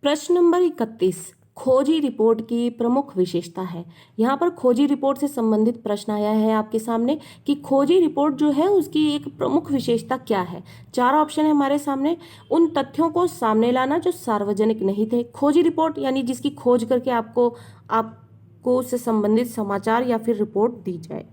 प्रश्न नंबर 31 खोजी रिपोर्ट की प्रमुख विशेषता है। यहाँ पर खोजी रिपोर्ट से संबंधित प्रश्न आया है आपके सामने कि खोजी रिपोर्ट जो है उसकी एक प्रमुख विशेषता क्या है। चार ऑप्शन है हमारे सामने। उन तथ्यों को सामने लाना जो सार्वजनिक नहीं थे। खोजी रिपोर्ट यानी जिसकी खोज करके आपको उससे संबंधित समाचार या फिर रिपोर्ट दी जाए।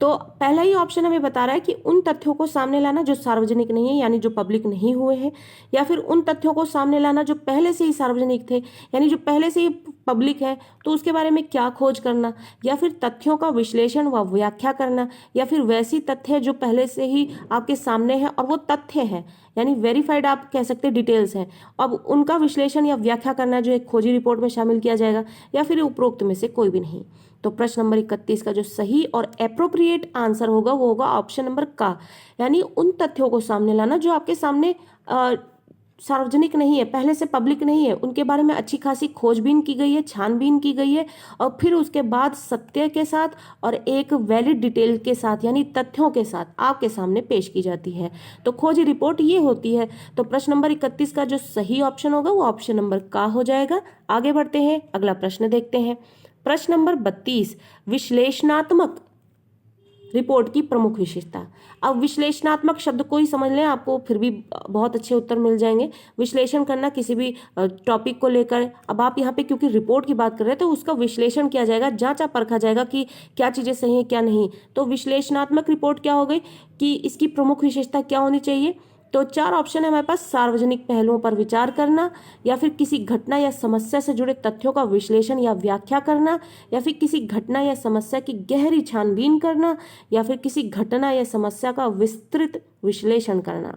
तो पहला ही ऑप्शन हमें बता रहा है कि उन तथ्यों को सामने लाना जो सार्वजनिक नहीं है यानी जो पब्लिक नहीं हुए हैं, या फिर उन तथ्यों को सामने लाना जो पहले से ही सार्वजनिक थे यानी जो पहले से ही पब्लिक है तो उसके बारे में क्या खोज करना, या फिर तथ्यों का विश्लेषण व व्याख्या करना, या फिर वैसी तथ्य जो पहले से ही आपके सामने है और वो तथ्य है यानी वेरीफाइड आप कह सकते हैं डिटेल्स हैं, अब उनका विश्लेषण या व्याख्या करना जो एक खोजी रिपोर्ट में शामिल किया जाएगा, या फिर उपरोक्त में से कोई भी नहीं। तो प्रश्न नंबर 31 का जो सही और एप्रोप्रिएट आंसर होगा वो होगा ऑप्शन नंबर का, यानी उन तथ्यों को सामने लाना जो आपके सामने सार्वजनिक नहीं है, पहले से पब्लिक नहीं है, उनके बारे में अच्छी खासी खोजबीन की गई है, छानबीन की गई है, और फिर उसके बाद सत्य के साथ और एक वैलिड डिटेल के साथ यानी तथ्यों के साथ आपके सामने पेश की जाती है। तो खोजी रिपोर्ट ये होती है। तो प्रश्न नंबर 31 का जो सही ऑप्शन होगा वो ऑप्शन नंबर का हो जाएगा। आगे बढ़ते हैं, अगला प्रश्न देखते हैं। प्रश्न नंबर 32 विश्लेषणात्मक रिपोर्ट की प्रमुख विशेषता। अब विश्लेषणात्मक शब्द को ही समझ लें, आपको फिर भी बहुत अच्छे उत्तर मिल जाएंगे। विश्लेषण करना किसी भी टॉपिक को लेकर, अब आप यहाँ पे क्योंकि रिपोर्ट की बात कर रहे हैं तो उसका विश्लेषण किया जाएगा, जांचा परखा जाएगा कि क्या चीज़ें सही हैं क्या नहीं। तो विश्लेषणात्मक रिपोर्ट क्या हो गई कि इसकी प्रमुख विशेषता क्या होनी चाहिए। तो चार ऑप्शन है हमारे पास। सार्वजनिक पहलुओं पर विचार करना, या फिर किसी घटना या समस्या से जुड़े तथ्यों का विश्लेषण या व्याख्या करना, या फिर किसी घटना या समस्या की गहरी छानबीन करना, या फिर किसी घटना या समस्या का विस्तृत विश्लेषण करना।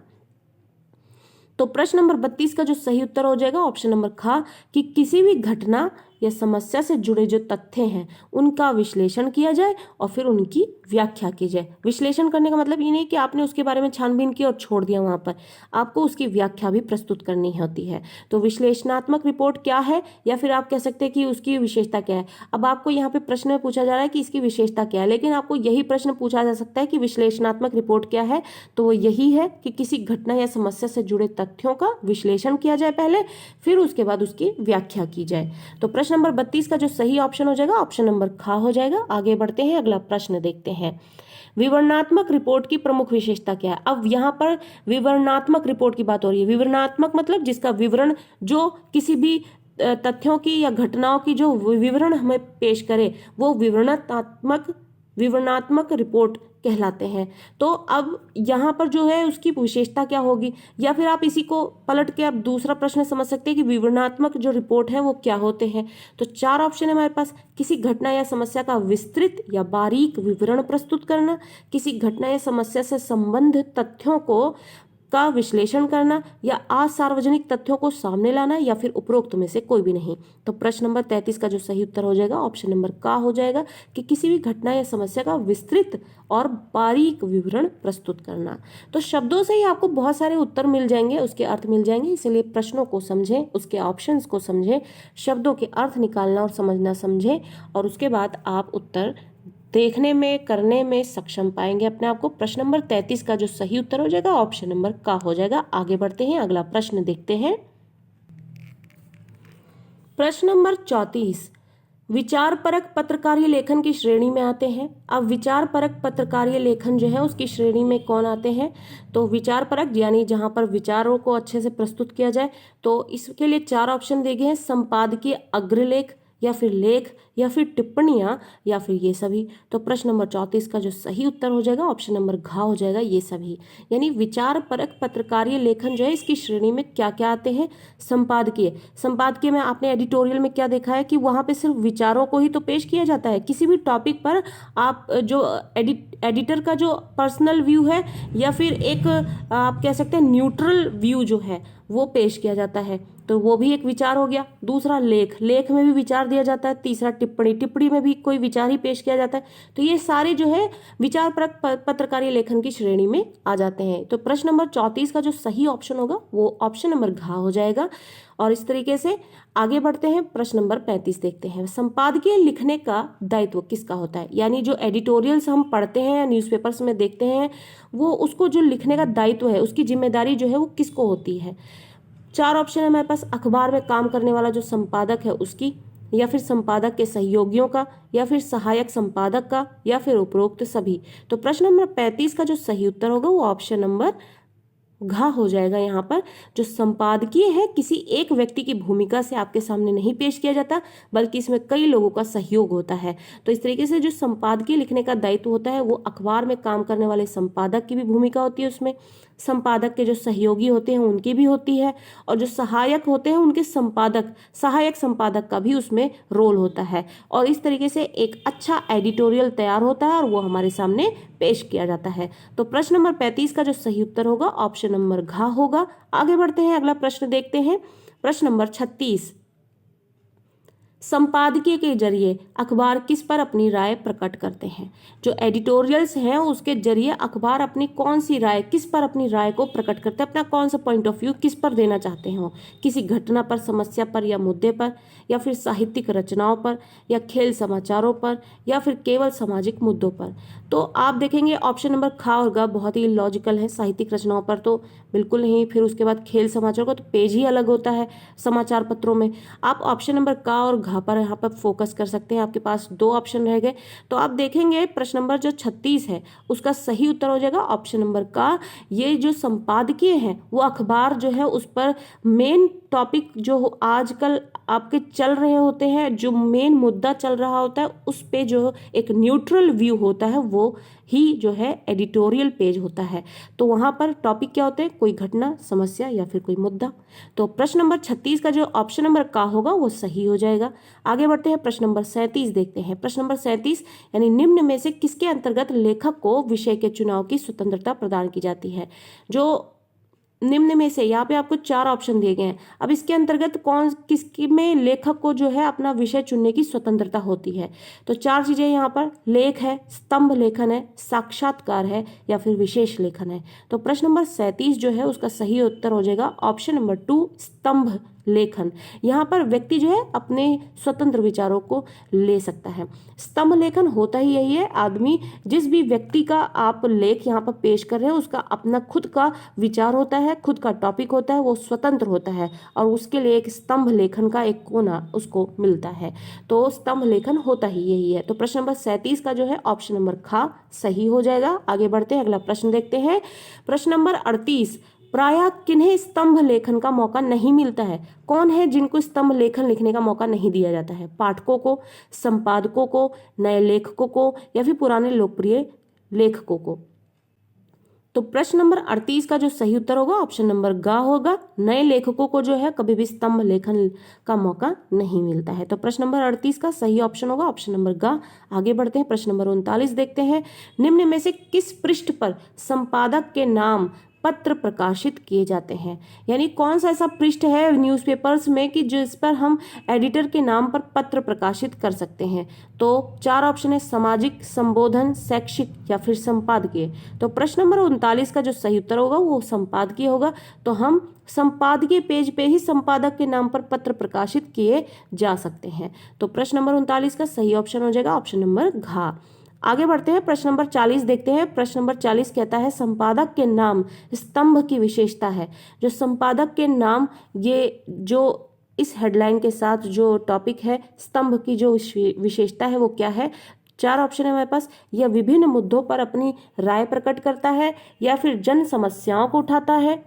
तो प्रश्न नंबर 32 का जो सही उत्तर हो जाएगा ऑप्शन नंबर खा, कि किसी भी घटना या समस्या से जुड़े जो तथ्य हैं उनका विश्लेषण किया जाए और फिर उनकी व्याख्या की जाए। विश्लेषण करने का मतलब ये नहीं कि आपने उसके बारे में छानबीन की और छोड़ दिया, वहां पर आपको उसकी व्याख्या भी प्रस्तुत करनी होती है। तो विश्लेषणात्मक रिपोर्ट क्या है, या फिर आप कह सकते हैं कि उसकी विशेषता क्या है। अब आपको यहाँ पे प्रश्न में पूछा जा रहा है कि इसकी विशेषता क्या है, लेकिन आपको यही प्रश्न पूछा जा सकता है कि विश्लेषणात्मक रिपोर्ट क्या है, तो वो यही है कि किसी घटना या समस्या से जुड़े तथ्यों का विश्लेषण किया जाए पहले, फिर उसके बाद उसकी व्याख्या की जाए। तो प्रश्न नंबर 32 का जो सही ऑप्शन हो जाएगा ऑप्शन नंबर खा हो जाएगा। आगे बढ़ते हैं, अगला प्रश्न देखते हैं। विवरणात्मक रिपोर्ट की प्रमुख विशेषता क्या है। अब यहाँ पर विवरणात्मक रिपोर्ट की बात हो रही है। विवरणात्मक मतलब जिसका विवरण, जो किसी भी तथ्यों की या घटनाओं की जो विवरण हमें पेश करे वो विवरणात्मक रिपोर्ट कहलाते हैं। तो अब यहाँ पर जो है उसकी विशेषता क्या होगी, या फिर आप इसी को पलट के आप दूसरा प्रश्न समझ सकते हैं कि विवरणात्मक जो रिपोर्ट है वो क्या होते हैं। तो चार ऑप्शन है हमारे पास। किसी घटना या समस्या का विस्तृत या बारीक विवरण प्रस्तुत करना, किसी घटना या समस्या से संबंधित तथ्यों को का विश्लेषण करना, या असार्वजनिक तथ्यों को सामने लाना, या फिर उपरोक्त में से कोई भी नहीं। तो प्रश्न नंबर 33 का जो सही उत्तर हो जाएगा ऑप्शन नंबर का हो जाएगा, कि किसी भी घटना या समस्या का विस्तृत और बारीक विवरण प्रस्तुत करना। तो शब्दों से ही आपको बहुत सारे उत्तर मिल जाएंगे, उसके अर्थ मिल जाएंगे, इसलिए प्रश्नों को समझें, उसके ऑप्शंस को समझें, शब्दों के अर्थ निकालना और समझना समझें, और उसके बाद आप उत्तर देखने में करने में सक्षम पाएंगे अपने आप को। प्रश्न नंबर 33 का जो सही उत्तर हो जाएगा ऑप्शन नंबर का हो जाएगा। आगे बढ़ते हैं, अगला प्रश्न देखते हैं। प्रश्न नंबर 34 विचारपरक पत्रकारीय लेखन की श्रेणी में आते हैं। अब विचारपरक पत्रकारीय लेखन जो है उसकी श्रेणी में कौन आते हैं। तो विचारपरक यानी जहां पर विचारों को अच्छे से प्रस्तुत किया जाए, तो इसके लिए चार ऑप्शन दिए गए हैं। संपादकीय अग्रलेख, या फिर लेख, या फिर टिप्पणियां, या फिर ये सभी। तो प्रश्न नंबर 34 का जो सही उत्तर हो जाएगा ऑप्शन नंबर घ हो जाएगा, ये सभी। यानी विचार परक पत्रकारीय लेखन जो है इसकी श्रेणी में क्या क्या आते हैं। संपादकीय में आपने एडिटोरियल में क्या देखा है कि वहां पे सिर्फ विचारों को ही तो पेश किया जाता है। किसी भी टॉपिक पर आप जो एडिटर का जो पर्सनल व्यू है, या फिर एक आप कह सकते हैं न्यूट्रल व्यू जो है वो पेश किया जाता है, तो वो भी एक विचार हो गया। दूसरा लेख में भी विचार दिया जाता है। तीसरा टिप्पणी में भी कोई विचार ही पेश किया जाता है। तो ये सारे जो है विचारपरक पत्रकारीय लेखन की श्रेणी में आ जाते हैं। तो प्रश्न नंबर 34 का जो सही ऑप्शन होगा वो ऑप्शन नंबर घ हो जाएगा। और इस तरीके से आगे बढ़ते हैं, प्रश्न नंबर 35 देखते हैं। संपादकीय लिखने का दायित्व किसका होता है। यानी जो एडिटोरियल्स हम पढ़ते हैं या न्यूज़पेपर्स में देखते हैं, वो उसको जो लिखने का दायित्व है, उसकी जिम्मेदारी जो है वो किसको होती है। चार ऑप्शन है हमारे पास, अखबार में काम करने वाला जो संपादक है उसकी, या फिर संपादक के सहयोगियों का, या फिर सहायक संपादक का, या फिर उपरोक्त सभी। तो प्रश्न नंबर 35 का जो सही उत्तर होगा वो ऑप्शन नंबर घ हो जाएगा। यहाँ पर जो संपादकीय है किसी एक व्यक्ति की भूमिका से आपके सामने नहीं पेश किया जाता, बल्कि इसमें कई लोगों का सहयोग होता है। तो इस तरीके से जो संपादकीय लिखने का दायित्व होता है वो अखबार में काम करने वाले संपादक की भी भूमिका होती है उसमें, संपादक के जो सहयोगी होते हैं उनकी भी होती है, और जो सहायक होते हैं उनके सहायक संपादक का भी उसमें रोल होता है। और इस तरीके से एक अच्छा एडिटोरियल तैयार होता है और वो हमारे सामने पेश किया जाता है। तो प्रश्न नंबर 35 का जो सही उत्तर होगा ऑप्शन नंबर घ होगा। आगे बढ़ते हैं, अगला प्रश्न देखते हैं। प्रश्न नंबर 36, संपादकीय के जरिए अखबार किस पर अपनी राय प्रकट करते हैं। जो एडिटोरियल्स हैं उसके जरिए अखबार अपनी कौन सी राय, किस पर अपनी राय को प्रकट करते हैं, अपना कौन सा पॉइंट ऑफ व्यू किस पर देना चाहते हैं वो, किसी घटना पर, समस्या पर या मुद्दे पर, या फिर साहित्यिक रचनाओं पर, या खेल समाचारों पर, या फिर केवल सामाजिक मुद्दों पर। तो आप देखेंगे ऑप्शन नंबर ख और ग बहुत ही लॉजिकल है। साहित्यिक रचनाओं पर तो बिल्कुल नहीं, फिर उसके बाद खेल समाचार का तो पेज ही अलग होता है समाचार पत्रों में। आप ऑप्शन नंबर क और घ पर यहाँ पर फोकस कर सकते हैं। आपके पास दो ऑप्शन रह गए। तो आप देखेंगे प्रश्न नंबर जो 36 है उसका सही उत्तर हो जाएगा ऑप्शन नंबर क। ये जो संपादकीय है वो अखबार जो है उस पर मेन टॉपिक जो आजकल आपके चल रहे होते हैं, जो मेन मुद्दा चल रहा होता है उस पे जो एक न्यूट्रल व्यू होता है वो ही जो है एडिटोरियल पेज होता है। तो वहाँ पर टॉपिक क्या होते हैं, कोई घटना, समस्या या फिर कोई मुद्दा। तो प्रश्न नंबर 36 का जो ऑप्शन नंबर का होगा वो सही हो जाएगा। आगे बढ़ते हैं, प्रश्न नंबर 37 देखते हैं। प्रश्न नंबर 37 यानी निम्न में से किसके अंतर्गत लेखक को विषय के चुनाव की स्वतंत्रता प्रदान की जाती है। जो निम्न में से, यहाँ पे आपको चार ऑप्शन दिए गए हैं। अब इसके अंतर्गत कौन किसकी में लेखक को जो है अपना विषय चुनने की स्वतंत्रता होती है। तो चार चीजें यहाँ पर, लेख है, स्तंभ लेखन है, साक्षात्कार है, या फिर विशेष लेखन है। तो प्रश्न नंबर 37 जो है उसका सही उत्तर हो जाएगा ऑप्शन नंबर 2 स्तंभ लेखन। यहाँ पर व्यक्ति जो है अपने स्वतंत्र विचारों को ले सकता है। स्तंभ लेखन होता ही यही है, आदमी जिस भी व्यक्ति का आप लेख यहाँ पर पेश कर रहे हैं उसका अपना खुद का विचार होता है, खुद का टॉपिक होता है, वो स्वतंत्र होता है और उसके लिए एक स्तंभ लेखन का एक कोना उसको मिलता है। तो स्तंभ लेखन होता ही यही है। तो प्रश्न नंबर 37 का जो है ऑप्शन नंबर ख सही हो जाएगा। आगे बढ़ते हैं, अगला प्रश्न देखते हैं। प्रश्न नंबर 38, प्रायः किन्हें स्तंभ लेखन का मौका नहीं मिलता है। कौन है जिनको स्तंभ लेखन लिखने का मौका नहीं दिया जाता है। पाठकों को, संपादकों को, नए लेखकों को, या फिर पुराने लोकप्रिय लेखकों को। तो प्रश्न नंबर 38 का जो सही उत्तर होगा ऑप्शन नंबर ग होगा। नए लेखकों को जो है कभी भी स्तंभ लेखन का मौका नहीं मिलता है। तो प्रश्न नंबर 38 का सही ऑप्शन होगा ऑप्शन नंबर ग। आगे बढ़ते हैं, प्रश्न नंबर 39 देखते हैं। निम्न में से किस पृष्ठ पर संपादक के नाम पत्र प्रकाशित किए जाते हैं। यानी कौन सा ऐसा पृष्ठ है न्यूज़पेपर्स में कि जिस पर हम एडिटर के नाम पर पत्र प्रकाशित कर सकते हैं। तो चार ऑप्शन है, सामाजिक, संबोधन, शैक्षिक या फिर संपादकीय। तो प्रश्न नंबर 39 का जो सही उत्तर होगा वो संपादकीय होगा। तो हम संपादकीय पेज पे ही संपादक के नाम पर पत्र प्रकाशित किए जा सकते हैं। तो प्रश्न नंबर 39 का सही ऑप्शन हो जाएगा ऑप्शन नंबर घ। आगे बढ़ते हैं, प्रश्न नंबर 40 देखते हैं। प्रश्न नंबर 40 कहता है संपादक के नाम स्तंभ की विशेषता है। जो संपादक के नाम, ये जो इस हेडलाइन के साथ जो टॉपिक है, स्तंभ की जो विशेषता है वो क्या है। चार ऑप्शन है हमारे पास। यह विभिन्न मुद्दों पर अपनी राय प्रकट करता है, या फिर जन समस्याओं को उठाता है,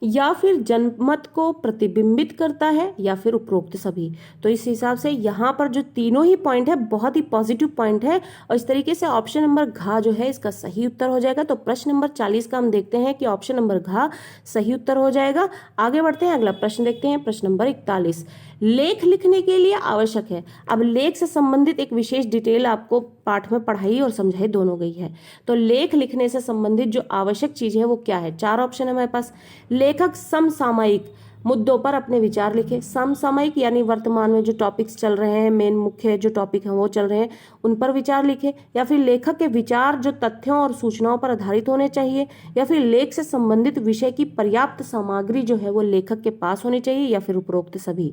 या फिर जनमत को प्रतिबिंबित करता है, या फिर उपरोक्त सभी। तो इस हिसाब से यहाँ पर जो तीनों ही पॉइंट है बहुत ही पॉजिटिव पॉइंट है, और इस तरीके से ऑप्शन नंबर घ जो है इसका सही उत्तर हो जाएगा। तो प्रश्न नंबर 40 का हम देखते हैं कि ऑप्शन नंबर घ सही उत्तर हो जाएगा। आगे बढ़ते हैं, अगला प्रश्न देखते हैं। प्रश्न नंबर 41, लेख लिखने के लिए आवश्यक है। अब लेख से संबंधित एक विशेष डिटेल आपको पाठ में पढ़ाई और समझाई दोनों गई है। तो लेख लिखने से संबंधित जो आवश्यक चीज है वो क्या है। चार ऑप्शन है हमारे पास। लेखक समसामयिक मुद्दों पर अपने विचार लिखे। समसामयिक यानी वर्तमान में जो टॉपिक्स चल रहे हैं, मेन मुख्य जो टॉपिक हैं वो चल रहे हैं, उन पर विचार लिखे। या फिर लेखक के विचार जो तथ्यों और सूचनाओं पर आधारित होने चाहिए। या फिर लेख से संबंधित विषय की पर्याप्त सामग्री जो है वो लेखक के पास होनी चाहिए, या फिर उपरोक्त सभी।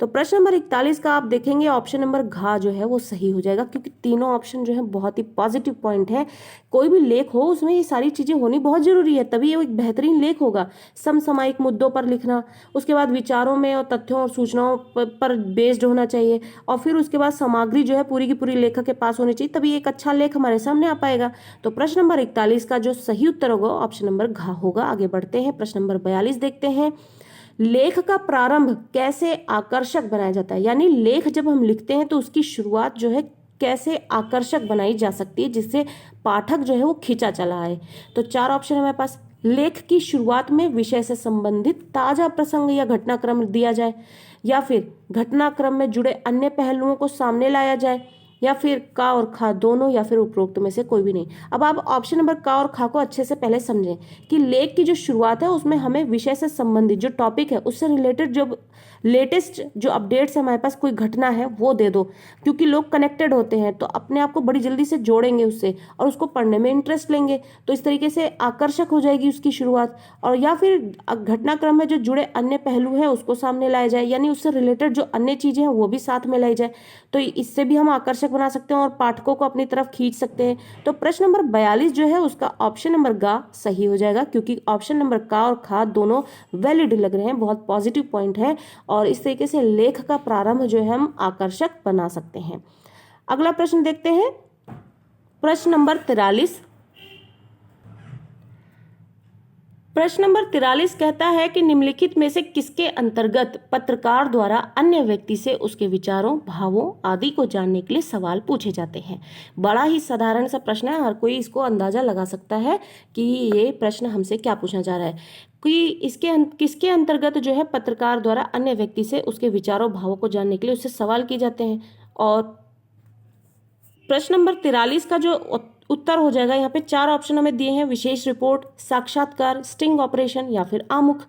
तो प्रश्न नंबर 41 का आप देखेंगे ऑप्शन नंबर घ जो है वो सही हो जाएगा, क्योंकि तीनों ऑप्शन जो है बहुत ही पॉजिटिव पॉइंट है। कोई भी लेख हो उसमें ये सारी चीजें होनी बहुत जरूरी है, तभी ये एक बेहतरीन लेख होगा। समसामयिक मुद्दों पर लिखना, उसके बाद विचारों में और तथ्यों और सूचनाओं पर बेस्ड होना चाहिए, और फिर उसके बाद सामग्री जो है पूरी की पूरी लेखक के पास होनी चाहिए, तभी एक अच्छा लेख हमारे सामने आ पाएगा। तो प्रश्न नंबर 41 का जो सही उत्तर होगा ऑप्शन नंबर घ होगा। आगे बढ़ते हैं, प्रश्न नंबर 42 देखते हैं। लेख का प्रारंभ कैसे आकर्षक बनाया जाता है, यानी लेख जब हम लिखते हैं तो उसकी शुरुआत जो है कैसे आकर्षक बनाई जा सकती है जिससे पाठक जो है वो खींचा चला आए। तो चार ऑप्शन है हमारे पास। लेख की शुरुआत में विषय से संबंधित ताजा प्रसंग या घटनाक्रम दिया जाए, या फिर घटनाक्रम में जुड़े अन्य पहलुओं को सामने लाया जाए, या फिर का और खा दोनों, या फिर उपरोक्त में से कोई भी नहीं। अब आप ऑप्शन नंबर का और खा को अच्छे से पहले समझें कि लेख की जो शुरुआत है उसमें हमें विषय से संबंधित जो टॉपिक है उससे रिलेटेड जो लेटेस्ट जो अपडेट्स है हमारे पास कोई घटना है वो दे दो, क्योंकि लोग कनेक्टेड होते हैं तो अपने आप को बड़ी जल्दी से जोड़ेंगे उससे और उसको पढ़ने में इंटरेस्ट लेंगे, तो इस तरीके से आकर्षक हो जाएगी उसकी शुरुआत। और या फिर घटनाक्रम में जो जुड़े अन्य पहलू है उसको सामने लाया जाए, यानी उससे रिलेटेड जो अन्य चीजें हैं वो भी साथ में लाई जाए, तो इससे भी हम आकर्षक बना सकते हैं और पाठकों को अपनी तरफ खींच सकते हैं। तो प्रश्न नंबर 42 जो है उसका ऑप्शन नंबर ग सही हो जाएगा, क्योंकि ऑप्शन नंबर का और खा दोनों वैलिड लग रहे हैं, बहुत पॉजिटिव पॉइंट है, और इस तरीके से लेख का प्रारंभ जो है हम आकर्षक बना सकते हैं। अगला प्रश्न देखते हैं, प्रश्न नंबर 43। प्रश्न नंबर 43 कहता है कि निम्नलिखित में से किसके अंतर्गत पत्रकार द्वारा अन्य व्यक्ति से उसके विचारों, भावों आदि को जानने के लिए सवाल पूछे जाते हैं। बड़ा ही साधारण सा प्रश्न है, हर कोई इसको अंदाजा लगा सकता है कि ये प्रश्न हमसे क्या पूछा जा रहा है, कि किसके अंतर्गत जो है पत्रकार द्वारा अन्य व्यक्ति से उसके विचारों, भावों को जानने के लिए उससे सवाल किए जाते हैं। और प्रश्न नंबर 43 का जो उत्तर हो जाएगा, यहाँ पे चार ऑप्शन हमें दिए हैं, विशेष रिपोर्ट, साक्षात्कार, स्टिंग ऑपरेशन या फिर आमुख।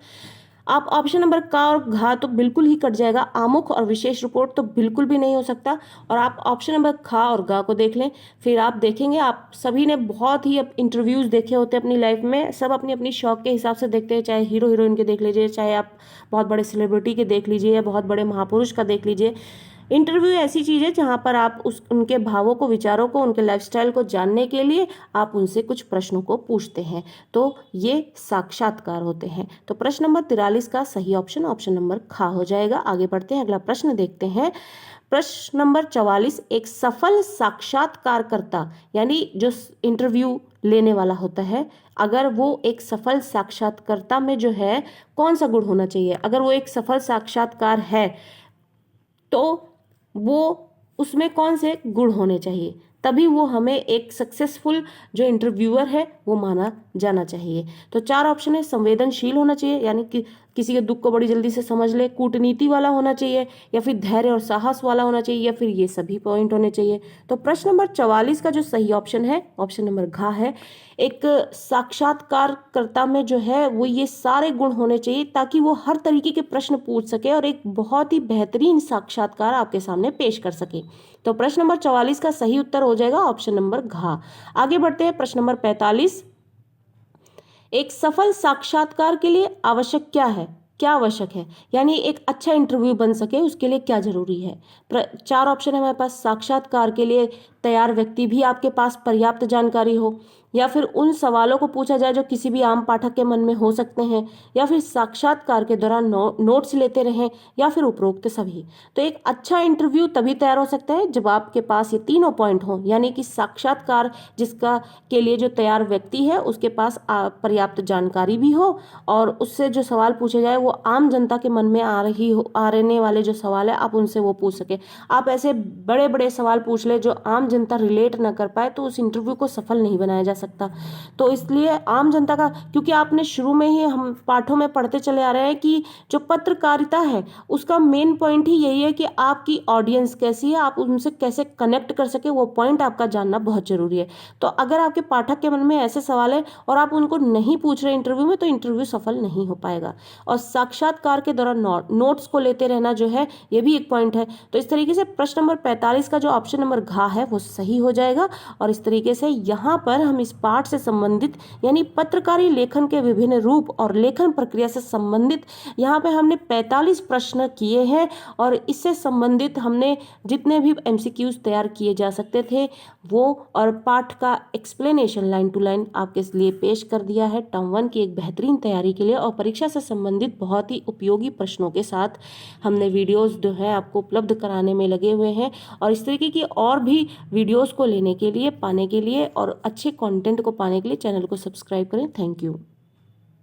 आप ऑप्शन नंबर का और घा तो बिल्कुल ही कट जाएगा, आमुख और विशेष रिपोर्ट तो बिल्कुल भी नहीं हो सकता। और आप ऑप्शन नंबर खा और गा को देख लें, फिर आप देखेंगे आप सभी ने बहुत ही इंटरव्यूज देखे होते हैं अपनी लाइफ में, सब अपनी अपनी शौक के हिसाब से देखते हैं, चाहे हीरो हीरोइन के देख लीजिए, चाहे आप बहुत बड़े सेलिब्रिटी के देख लीजिए, या बहुत बड़े महापुरुष का देख लीजिए। इंटरव्यू ऐसी चीज़ है जहाँ पर आप उनके भावों को, विचारों को, उनके लाइफस्टाइल को जानने के लिए आप उनसे कुछ प्रश्नों को पूछते हैं, तो ये साक्षात्कार होते हैं। तो प्रश्न नंबर 43 का सही ऑप्शन ऑप्शन नंबर खा हो जाएगा। आगे बढ़ते हैं, अगला प्रश्न देखते हैं। प्रश्न नंबर 44, एक सफल साक्षात्कारकर्ता यानी जो इंटरव्यू लेने वाला होता है, अगर वो एक सफल साक्षात्कारकर्ता में जो है कौन सा गुण होना चाहिए, अगर वो एक सफल साक्षात्कार है तो वो उसमें कौन से गुण होने चाहिए, तभी वो हमें एक सक्सेसफुल जो इंटरव्यूअर है वो माना जाना चाहिए। तो चार ऑप्शन है, संवेदनशील होना चाहिए यानी कि किसी के दुख को बड़ी जल्दी से समझ ले, कूटनीति वाला होना चाहिए, या फिर धैर्य और साहस वाला होना चाहिए, या फिर ये सभी पॉइंट होने चाहिए। तो प्रश्न नंबर 44 का जो सही ऑप्शन है ऑप्शन नंबर घ है। एक साक्षात्कारकर्ता में जो है वो ये सारे गुण होने चाहिए ताकि वो हर तरीके के प्रश्न पूछ सके और एक बहुत ही बेहतरीन साक्षात्कार आपके सामने पेश कर सके। तो प्रश्न नंबर 44 का सही उत्तर हो जाएगा ऑप्शन नंबर घ। आगे बढ़ते हैं, प्रश्न नंबर 45, एक सफल साक्षात्कार के लिए आवश्यक क्या है, क्या आवश्यक है, यानी एक अच्छा इंटरव्यू बन सके उसके लिए क्या जरूरी है। चार ऑप्शन है हमारे पास, साक्षात्कार के लिए तैयार व्यक्ति भी आपके पास पर्याप्त जानकारी हो, या फिर उन सवालों को पूछा जाए जो किसी भी आम पाठक के मन में हो सकते हैं, या फिर साक्षात्कार के दौरान नोट्स लेते रहें, या फिर उपरोक्त सभी। तो एक अच्छा इंटरव्यू तभी तैयार हो सकता है जब आपके पास ये तीनों पॉइंट हो, यानी कि साक्षात्कार जिसका के लिए जो तैयार व्यक्ति है उसके पास पर्याप्त जानकारी भी हो, और उससे जो सवाल पूछे जाए वो आम जनता के मन में आ रहने वाले जो सवाल है आप उनसे वो पूछ सके। आप ऐसे बड़े बड़े सवाल पूछ ले जो आम जनता रिलेट ना कर पाए तो उस इंटरव्यू को सफल नहीं बनाया जा सकता। तो इसलिए आम जनता का, क्योंकि आपने शुरू में ही हम पाठों में पढ़ते चले आ रहे हैं कि जो पत्रकारिता है उसका मेन पॉइंट ही यही है कि आपकी ऑडियंस कैसी है, आप उनसे कैसे कनेक्ट कर सके, वो पॉइंट आपका जानना बहुत जरूरी है। तो अगर आपके पाठक के मन में ऐसे सवाल है और आप उनको नहीं पूछ रहे इंटरव्यू में तो इंटरव्यू सफल नहीं हो पाएगा। और साक्षात्कार के दौरान नोट्स को लेते रहना जो है ये भी एक पॉइंट है। तो इस तरीके से प्रश्न नंबर 45 का जो ऑप्शन नंबर घ है वो सही हो जाएगा। और इस तरीके से यहाँ पर हम इस पाठ से संबंधित यानी पत्रकारी लेखन के विभिन्न रूप और लेखन प्रक्रिया से संबंधित यहाँ पे हमने 45 प्रश्न किए हैं और इससे संबंधित हमने जितने भी MCQs तैयार किए जा सकते थे वो और पाठ का एक्सप्लेनेशन लाइन टू लाइन आपके लिए पेश कर दिया है टर्म 1 की एक बेहतरीन तैयारी के लिए। और परीक्षा से संबंधित बहुत ही उपयोगी प्रश्नों के साथ हमने वीडियोस जो है आपको उपलब्ध कराने में लगे हुए हैं। और इस तरीके की और भी वीडियोस को लेने के लिए, पाने के लिए और अच्छे कंटेंट को पाने के लिए चैनल को सब्सक्राइब करें। Thank you.